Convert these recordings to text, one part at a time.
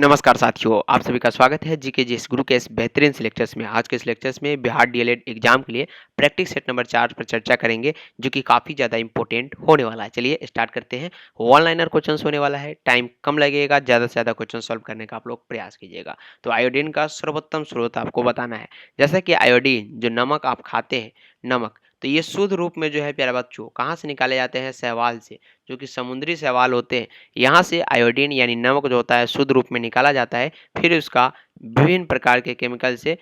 नमस्कार साथियों, आप सभी का स्वागत है जीके जीएस गुरु के इस बेहतरीन से लेक्चर्स में। आज के इस लेक्चर्स में बिहार डीएलएड एग्जाम के लिए प्रैक्टिस सेट नंबर 4 पर चर्चा करेंगे, जो कि काफ़ी ज़्यादा इंपॉर्टेंट होने वाला है। चलिए स्टार्ट करते हैं। वन लाइनर क्वेश्चंस होने वाला है, टाइम कम लगेगा, ज़्यादा से ज़्यादा क्वेश्चन सॉल्व करने का आप लोग प्रयास कीजिएगा। तो आयोडीन का सर्वोत्तम स्रोत आपको बताना है। जैसा कि आयोडीन जो नमक आप खाते हैं, नमक, तो ये शुद्ध रूप में जो है प्यारे बच्चों कहाँ से निकाले जाते हैं? शैवाल से, जो कि समुद्री शैवाल होते हैं। यहाँ से आयोडीन यानी नमक जो होता है शुद्ध रूप में निकाला जाता है, फिर उसका विभिन्न प्रकार के केमिकल से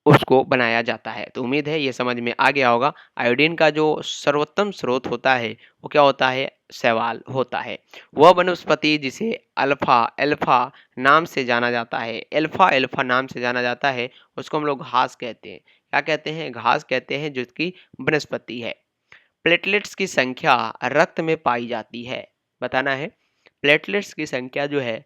उसको बनाया जाता है। तो उम्मीद है ये समझ में आ गया होगा। आयोडीन का जो सर्वोत्तम स्रोत होता है वो क्या होता है? शैवाल होता है। वह वनस्पति जिसे अल्फा एल्फा नाम से जाना जाता है, एल्फा एल्फा नाम से जाना जाता है, उसको हम लोग घास कहते हैं। क्या कहते हैं? घास कहते हैं, जिसकी वनस्पति है। प्लेटलेट्स की संख्या रक्त में पाई जाती है, बताना है। प्लेटलेट्स की संख्या जो है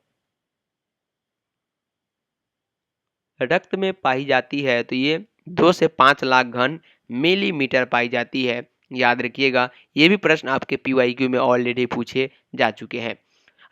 रक्त में पाई जाती है, तो ये 2 से 5 लाख घन मिलीमीटर पाई जाती है। याद रखिएगा, ये भी प्रश्न आपके पीवाईक्यू में ऑलरेडी पूछे जा चुके हैं।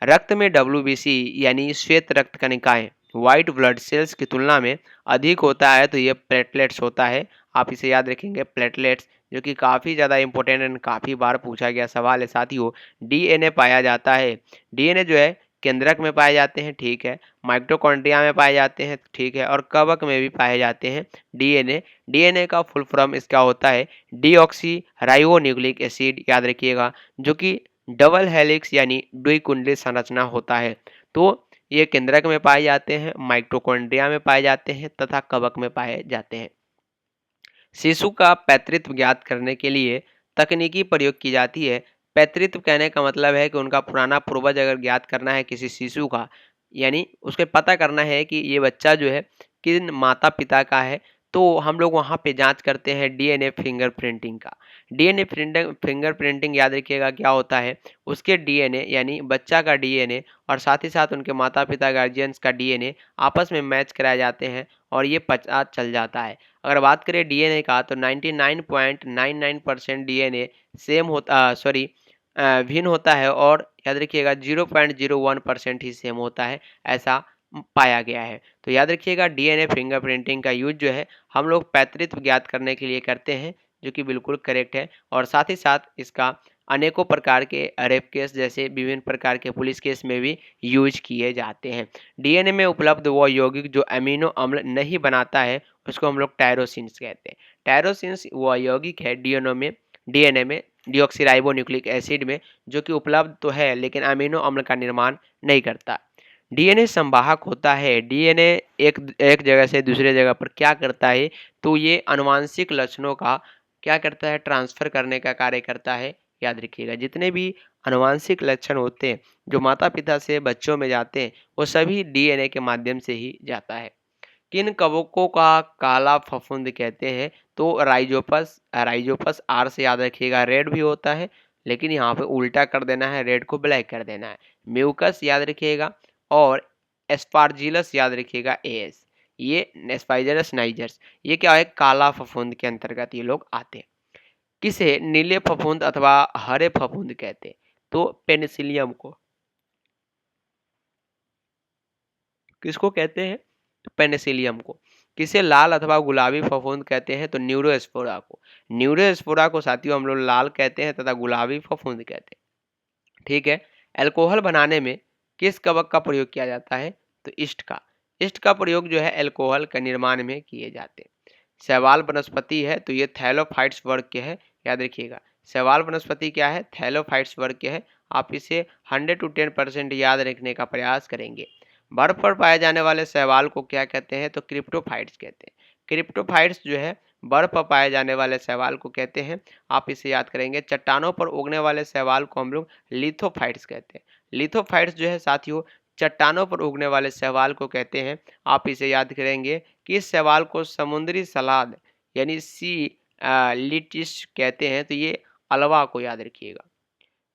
रक्त में डब्ल्यूबीसी यानी श्वेत रक्त कणिकाएं व्हाइट ब्लड सेल्स की तुलना में अधिक होता है, तो ये प्लेटलेट्स होता है। आप इसे याद रखेंगे, प्लेटलेट्स, जो कि काफ़ी ज़्यादा इंपॉर्टेंट एंड काफ़ी बार पूछा गया सवाल है साथियों। डीएनए पाया जाता है। डीएनए जो है केंद्रक में पाए जाते हैं, ठीक है। माइटोकॉन्ड्रिया में पाए जाते हैं, ठीक है। और कवक में भी पाए जाते हैं डीएनए। डीएनए का फुल फॉर्म इसका होता है डीऑक्सी राइबो न्यूक्लिक एसिड, याद रखिएगा, जो कि डबल हेलिक्स यानी द्विकुंडली संरचना होता है। तो ये केंद्रक में पाए जाते हैं, माइटोकॉन्ड्रिया में पाए जाते हैं तथा कवक में पाए जाते हैं। शिशु का पैतृत्व ज्ञात करने के लिए तकनीकी प्रयोग की जाती है। पैतृत्व कहने का मतलब है कि उनका पुराना पूर्वज अगर ज्ञात करना है किसी शिशु का, यानी उसके पता करना है कि ये बच्चा जो है किन माता पिता का है, तो हम लोग वहाँ पे जांच करते हैं डीएनए फिंगरप्रिंटिंग का। डीएनए फिंगरप्रिंटिंग याद रखिएगा क्या होता है? उसके डीएनए यानी बच्चा का डीएनए और साथ ही साथ उनके माता पिता गार्जियंस का डीएनए आपस में मैच कराए जाते हैं और ये पता चल जाता है। अगर बात करें डीएनए का, तो 99.99% डीएनए सेम होता भिन्न होता है, और याद रखिएगा 0.01% ही सेम होता है, ऐसा पाया गया है। तो याद रखिएगा, डीएनए फिंगरप्रिंटिंग का यूज जो है हम लोग पैतृत्व ज्ञात करने के लिए करते हैं, जो कि बिल्कुल करेक्ट है। और साथ ही साथ इसका अनेकों प्रकार के रेप केस जैसे विभिन्न प्रकार के पुलिस केस में भी यूज किए जाते हैं। डीएनए में उपलब्ध वो यौगिक जो अमीनो अम्ल नहीं बनाता है, उसको हम लोग टायरोसिन्स कहते हैं। टायरोसिन्स वो यौगिक है डीएनए में डीऑक्सीराइबो न्यूक्लिक एसिड में, जो कि उपलब्ध तो है लेकिन अमीनो अम्ल का निर्माण नहीं करता। डीएनए संवाहक होता है। डीएनए एक एक जगह से दूसरे जगह पर क्या करता है? तो ये आनुवांशिक लक्षणों का क्या करता है? ट्रांसफर करने का कार्य करता है। याद रखिएगा, जितने भी आनुवांशिक लक्षण होते हैं जो माता पिता से बच्चों में जाते हैं, वो सभी डीएनए के माध्यम से ही जाता है। किन कवकों का काला फफूंद कहते हैं? तो राइजोपस। राइजोपस आर से याद रखिएगा, रेड भी होता है, लेकिन यहाँ पे उल्टा कर देना है, रेड को ब्लैक कर देना है। म्यूकस याद रखिएगा, और एस्पार्जिलस याद रखिएगा, एस। ये एस्पाइजरस नाइजर्स, ये क्या है? काला फफूंद के अंतर्गत ये लोग आते हैं। किसे नीले फफूंद अथवा हरे फफूंद कहते हैं? तो पेनिसिलियम को। किसको कहते हैं? तो पेनिसिलियम को। किसे लाल अथवा गुलाबी फफूंद कहते हैं? तो न्यूरोस्पोरा को। न्यूरोस्पोरा को साथियों हम लोग लाल कहते हैं तथा गुलाबी फफूंद कहते हैं, ठीक है। अल्कोहल बनाने में किस कवक का प्रयोग किया जाता है? तो ईस्ट का। ईस्ट का प्रयोग जो है अल्कोहल के निर्माण में किए जाते हैं। शैवाल वनस्पति है, तो ये थैलोफाइट्स वर्ग के है, याद रखिएगा। शैवाल वनस्पति क्या है? थैलोफाइट्स वर्ग के है। आप इसे 100 to 10% याद रखने का प्रयास करेंगे। बर्फ पर पाए जाने वाले शैवाल को क्या कहते हैं? तो क्रिप्टोफाइट्स कहते हैं। क्रिप्टोफाइट्स जो है बर्फ पर पाए जाने वाले शैवाल को कहते हैं। आप इसे याद करेंगे। चट्टानों पर उगने वाले शैवाल को हम लोग लिथोफाइट्स कहते हैं। लिथोफाइट्स जो है साथियों चट्टानों पर उगने वाले शैवाल को कहते हैं। आप इसे याद करेंगे कि इस शैवाल को समुद्री सलाद यानी सी लिटिस कहते हैं। तो ये अल्वा को याद रखिएगा।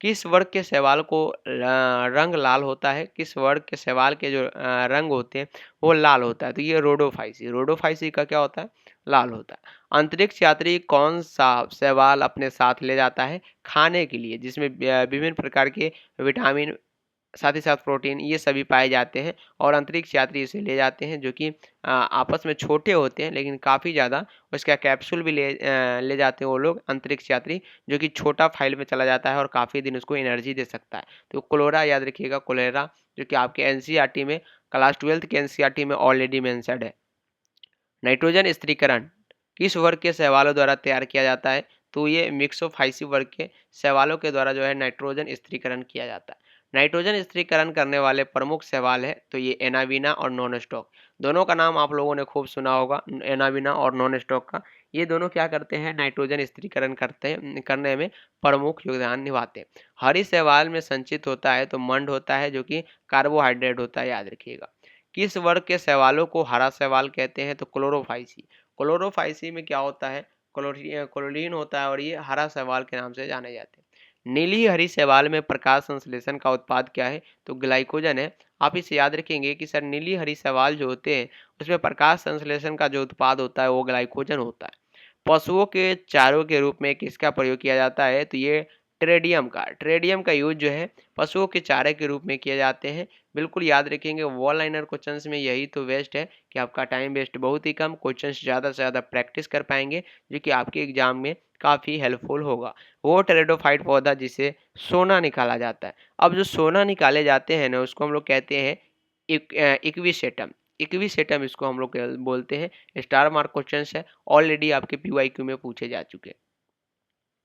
किस वर्ग के शैवाल को रंग लाल होता है? किस वर्ग के शैवाल के जो रंग होते हैं वो लाल होता है? तो ये रोडोफाइसी। रोडोफाइसी का क्या होता है? लाल होता है। अंतरिक्ष यात्री कौन सा शैवाल अपने साथ ले जाता है खाने के लिए, जिसमें विभिन्न प्रकार के विटामिन साथ ही साथ प्रोटीन, ये सभी पाए जाते हैं और अंतरिक्ष यात्री इसे ले जाते हैं, जो कि आपस में छोटे होते हैं लेकिन काफ़ी ज़्यादा। उसका कैप्सूल भी ले जाते हैं वो लोग अंतरिक्ष यात्री, जो कि छोटा फाइल में चला जाता है और काफ़ी दिन उसको एनर्जी दे सकता है। तो कोलोरा याद रखिएगा, कोलेरा, जो कि आपके एनसीईआरटी में क्लास 12 के एनसीईआरटी में ऑलरेडी मेंशन्ड है। नाइट्रोजन स्थिरीकरण किस वर्ग के शैवालों द्वारा तैयार किया जाता है? तो ये मिक्सोफाइसी वर्ग के शैवालों के द्वारा जो है नाइट्रोजन स्थिरीकरण किया जाता है। नाइट्रोजन स्थिरीकरण करने वाले प्रमुख शैवाल है तो ये एनाविना और नॉन स्टॉक। दोनों का नाम आप लोगों ने खूब सुना होगा, एनाविना और नॉन स्टॉक का। ये दोनों क्या करते हैं? नाइट्रोजन स्थिरीकरण करने में प्रमुख योगदान निभाते हैं। हरी शैवाल में संचित होता है तो मंड होता है, जो कि कार्बोहाइड्रेट होता है, याद रखिएगा। किस वर्ग के शैवालों को हरा शैवाल कहते हैं? तो क्लोरोफाइसी। क्लोरोफाइसी में क्या होता है? क्लोरीन होता है और ये हरा शैवाल के नाम से जाने जाते हैं। नीली हरी शैवाल में प्रकाश संश्लेषण का उत्पाद क्या है? तो ग्लाइकोजन है। आप इसे याद रखेंगे कि सर नीली हरी शैवाल जो होते हैं उसमें प्रकाश संश्लेषण का जो उत्पाद होता है वो ग्लाइकोजन होता है। पशुओं के चारों के रूप में किसका प्रयोग किया जाता है? तो ये ट्रेडियम का यूज जो है पशुओं के चारे के रूप में किए जाते हैं। बिल्कुल याद रखेंगे, वॉल लाइनर क्वेश्चंस में यही तो वेस्ट है कि आपका टाइम वेस्ट बहुत ही कम, क्वेश्चंस ज़्यादा से ज़्यादा प्रैक्टिस कर पाएंगे, जो कि आपके एग्जाम में काफ़ी हेल्पफुल होगा। वो टेरिडोफाइट पौधा जिसे सोना निकाला जाता है। अब जो सोना निकाले जाते हैं ना उसको हम लोग कहते हैं इक्विसेटम। इक्विसेटम इसको हम लोग बोलते हैं। स्टार मार्क क्वेश्चन है, ऑलरेडी आपके पीवाईक्यू में पूछे जा चुके हैं।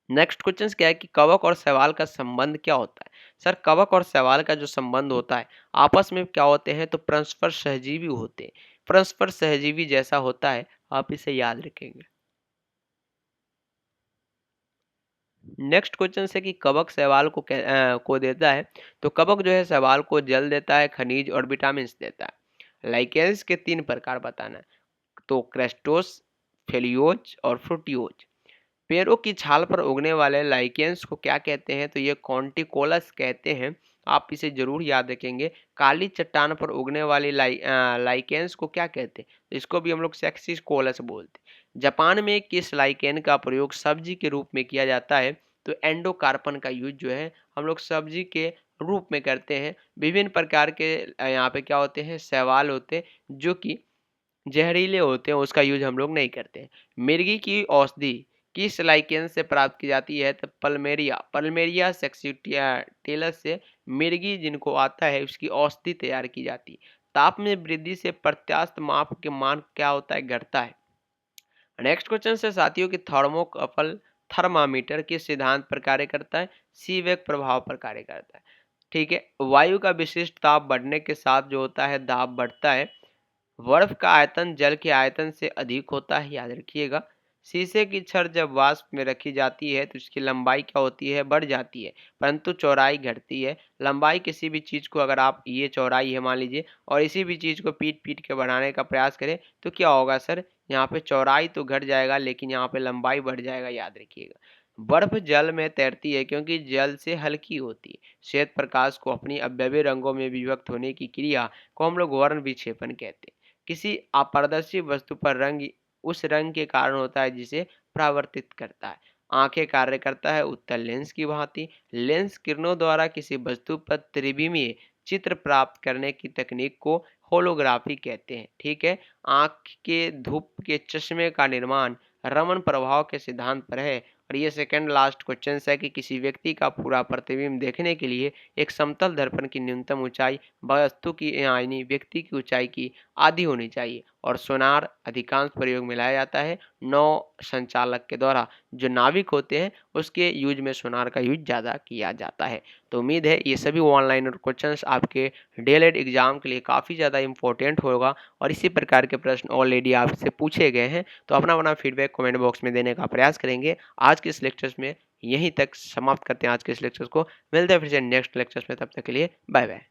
नेक्स्ट क्वेश्चन क्या है कि कवक और शैवाल का संबंध क्या होता है? सर कवक और शैवाल का जो संबंध होता है आपस में क्या होते हैं? तो परस्पर सहजीवी होते हैं। परस्पर सहजीवी जैसा होता है, आप इसे याद रखेंगे। नेक्स्ट क्वेश्चन है कि कवक शैवाल को देता है। तो कवक जो है शैवाल को जल देता है, खनिज और विटामिन देता है। लाइकेंस के 3 प्रकार बताना है। तो क्रेस्टोस, फेलियोज और फ्रूटियोज। पेड़ों की छाल पर उगने वाले लाइकेंस को क्या कहते हैं? तो ये कॉन्टिकोलस कहते हैं। आप इसे जरूर याद रखेंगे। काली चट्टान पर उगने वाली लाइकेंस को क्या कहते हैं? तो इसको भी हम लोग सेक्सिकोलस बोलते हैं। जापान में किस लाइकेन का प्रयोग सब्जी के रूप में किया जाता है? तो एंडोकार्पन का यूज जो है हम लोग सब्जी के रूप में करते हैं। विभिन्न प्रकार के यहाँ पे क्या होते हैं? शैवाल होते हैं जो कि जहरीले होते हैं, उसका यूज हम लोग नहीं करते हैं। मिर्गी की औषधि किस लाइकेन से प्राप्त की जाती है? तो पल्मेरिया सेक्सिटियस से मिर्गी जिनको आता है उसकी औषधि तैयार की जाती है। ताप में वृद्धि से प्रत्यास्थ माप के मान क्या होता है? घटता है। नेक्स्ट क्वेश्चन से साथियों की थर्मोकपल थर्मामीटर किस सिद्धांत पर कार्य करता है? सीवेक प्रभाव पर कार्य करता है। ठीक है, वायु का विशिष्ट ताप बढ़ने के साथ जो होता है दाब बढ़ता है। बर्फ का आयतन जल के आयतन से अधिक होता है, याद रखिएगा। शीशे की छड़ जब वाष्प में रखी जाती है तो इसकी लंबाई क्या होती है? बढ़ जाती है, परंतु चौड़ाई घटती है। लंबाई किसी भी चीज़ को, अगर आप ये चौड़ाई है मान लीजिए और इसी भी चीज़ को पीट पीट के बढ़ाने का प्रयास करें तो क्या होगा सर? यहाँ पे चौड़ाई तो घट जाएगा लेकिन यहाँ पे लंबाई बढ़ जाएगा, याद रखिएगा। बर्फ जल में तैरती है क्योंकि जल से हल्की होती है। श्वेत प्रकाश को अपनी अवयवी रंगों में विभक्त होने की क्रिया को हम लोग वर्ण विक्षेपण कहते हैं। किसी अपारदर्शी वस्तु पर रंग उस रंग के कारण होता है जिसे परावर्तित करता है। आंखें कार्य करता है उत्तल लेंस की भांति। लेंस किरणों द्वारा किसी वस्तु पर त्रिविमीय चित्र प्राप्त करने की तकनीक को होलोग्राफी कहते हैं। ठीक है, आंख के धूप के चश्मे का निर्माण रमन प्रभाव के सिद्धांत पर है। और ये सेकंड लास्ट क्वेश्चन है कि किसी व्यक्ति का पूरा प्रतिबिंब देखने के लिए एक समतल दर्पण की न्यूनतम ऊंचाई वस्तु की यानी व्यक्ति की ऊंचाई की आधी होनी चाहिए। और सोनार अधिकांश प्रयोग में लाया जाता है नौ संचालक के द्वारा। जो नाविक होते हैं उसके यूज में सोनार का यूज ज़्यादा किया जाता है। तो उम्मीद है ये सभी ऑनलाइन क्वेश्चंस आपके डीएलएड एग्जाम के लिए काफ़ी ज़्यादा इंपॉर्टेंट होगा और इसी प्रकार के प्रश्न ऑलरेडी आपसे पूछे गए हैं। तो अपना अपना फीडबैक कमेंट बॉक्स में देने का प्रयास करेंगे। आज के इस लेक्चर्स में यहीं तक समाप्त करते हैं आज के इस लेक्चर्स को। मिलते हैं फिर से नेक्स्ट लेक्चर्स में, तब तक के लिए बाय बाय।